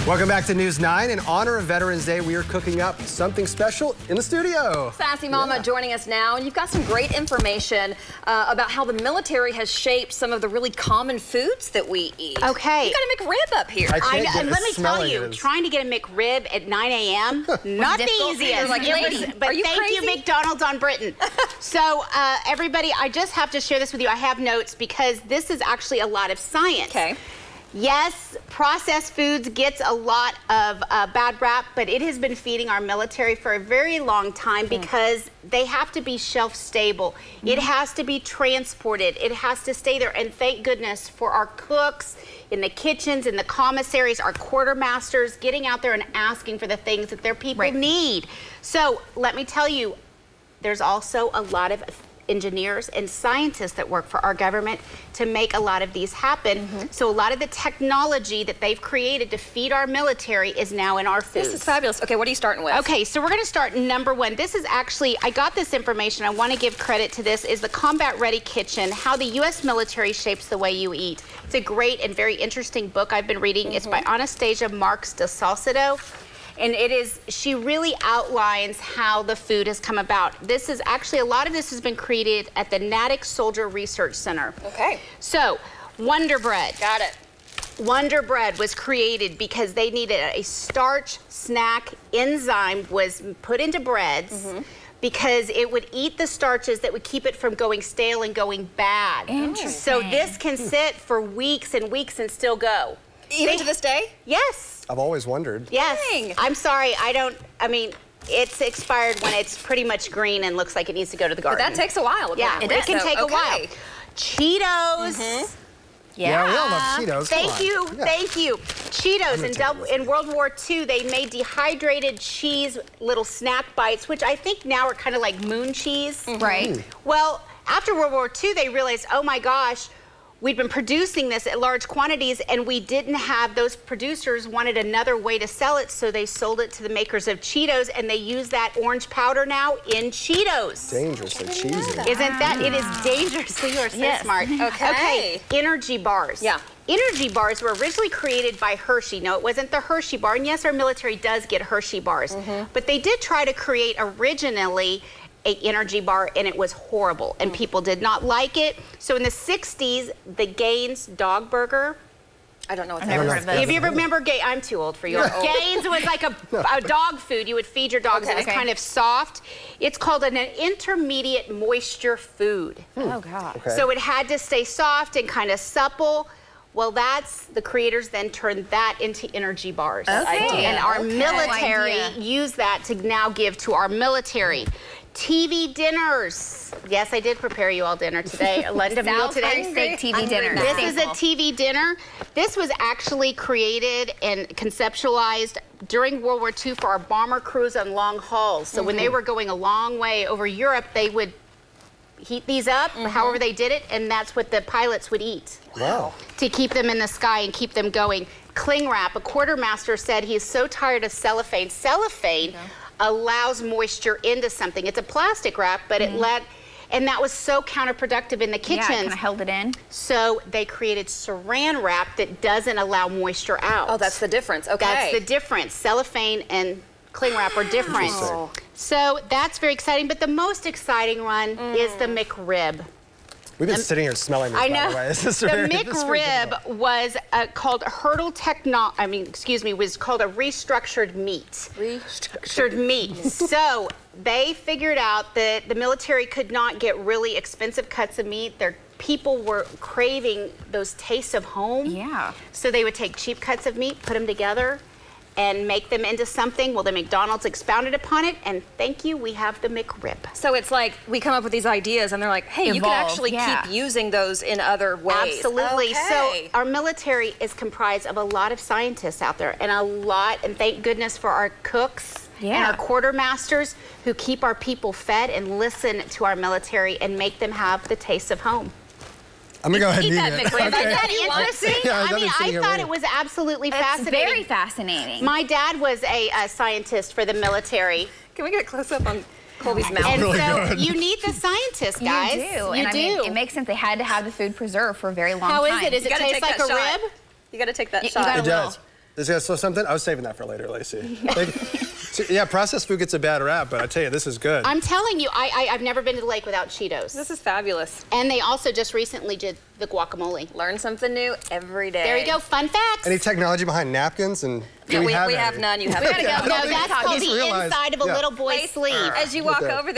Welcome back to News 9. In honor of Veterans Day, we are cooking up something special in the studio. Sassy Mama joining us now, and you've got some great information about how the military has shaped some of the really common foods that we eat. Okay. You got a McRib up here. And let me tell you, trying to get a McRib at 9 a.m., not the easiest. Like, but thank you, McDonald's on Britain. So, everybody, I just have to share this with you. I have notes because this is actually a lot of science. Okay. Yes, processed foods gets a lot of bad rap, but it has been feeding our military for a very long time because they have to be shelf stable. It has to be transported. It has to stay there. And thank goodness for our cooks in the kitchens, in the commissaries, our quartermasters getting out there and asking for the things that their people need. So let me tell you, there's also a lot of engineers and scientists that work for our government to make a lot of these happen. So a lot of the technology that they've created to feed our military is now in our foods. This is fabulous. Okay, what are you starting with? Okay, so we're going to start number one. This is actually, I got this information. I want to give credit to this, is the Combat Ready Kitchen, How the U.S. Military Shapes the Way You Eat. It's a great and very interesting book I've been reading. It's by Anastasia Marks de Salcedo. And it is, she really outlines how the food has come about. This is actually, a lot of this has been created at the Natick Soldier Research Center. Okay. So, Wonder Bread. Got it. Wonder Bread was created because they needed a starch snack enzyme was put into breads because it would eat the starches that would keep it from going stale and going bad. Interesting. So this can sit for weeks and weeks and still go. Even to this day? Yes. I've always wondered. Yes. Dang. I'm sorry, I mean, it's expired when it's pretty much green and looks like it needs to go to the garden. But that takes a while. Yeah, it can take a while. Cheetos. Yeah, we all love Cheetos. Thank you, thank you. Cheetos, in World War II, they made dehydrated cheese little snack bites, which I think now are kind of like moon cheese. Right. Well, after World War II, they realized, oh my gosh, we'd been producing this at large quantities and we didn't have, those producers wanted another way to sell it, so they sold it to the makers of Cheetos, and they use that orange powder now in Cheetos. Dangerously cheesy. Isn't that? It is dangerous. You are so smart. Okay, energy bars. Yeah. Energy bars were originally created by Hershey. No, it wasn't the Hershey bar, and yes, our military does get Hershey bars, but they did try to create originally an energy bar, and it was horrible, and people did not like it. So in the 60s, the Gaines dog burger. I don't know what I've never heard of this. If you remember, I'm too old for you. Gaines was like a dog food. You would feed your dogs. It was kind of soft. It's called an intermediate moisture food. Oh, God. Okay. So it had to stay soft and kind of supple. Well, the creators then turned that into energy bars. Okay. And our military used that to now give to our military. TV dinners. Yes, I did prepare you all dinner today, a London meal today. Steak TV dinner. This is a TV dinner. This was actually created and conceptualized during World War II for our bomber crews on long hauls. So when they were going a long way over Europe, they would heat these up, however they did it, and that's what the pilots would eat. Wow. To keep them in the sky and keep them going. Cling wrap, a quartermaster said he's so tired of cellophane. Cellophane allows moisture into something. It's a plastic wrap, but it and that was so counterproductive in the kitchens. Yeah, it kind of held it in. So they created saran wrap that doesn't allow moisture out. Oh, that's the difference. Okay. That's the difference. Cellophane and cling wrap are different. So that's very exciting, but the most exciting one is the McRib. We've been sitting here smelling this, by the way. This is the McRib was called was called a restructured meat. Restructured meat. So they figured out that the military could not get really expensive cuts of meat. Their people were craving those tastes of home. Yeah. So they would take cheap cuts of meat, put them together, and make them into something. Well, the McDonald's expounded upon it, and thank you, we have the McRib. So it's like we come up with these ideas and they're like, hey, you can actually keep using those in other ways. Absolutely. So our military is comprised of a lot of scientists out there, and thank goodness for our cooks and our quartermasters who keep our people fed and listen to our military and make them have the taste of home. I'm gonna go ahead and eat that it. McRib. Isn't that interesting? I mean, I thought it was absolutely fascinating. It's very fascinating. My dad was a scientist for the military. Can we get a close-up on Colby's mouth? And so you need the scientists, guys. You do. I mean, it makes sense. They had to have the food preserved for a very long time. How is it? Does it taste like a rib? You got to take that shot. It does. Is that so something? I was saving that for later, Lacey. So, yeah, processed food gets a bad rap, but I tell you, this is good. I'm telling you, I've never been to the lake without Cheetos. This is fabulous. And they also just recently did the guacamole. Learn something new every day. There you go, fun facts. Any technology behind napkins? And we have none. You have No, that's called the inside of a little boy's sleeve. As you walk over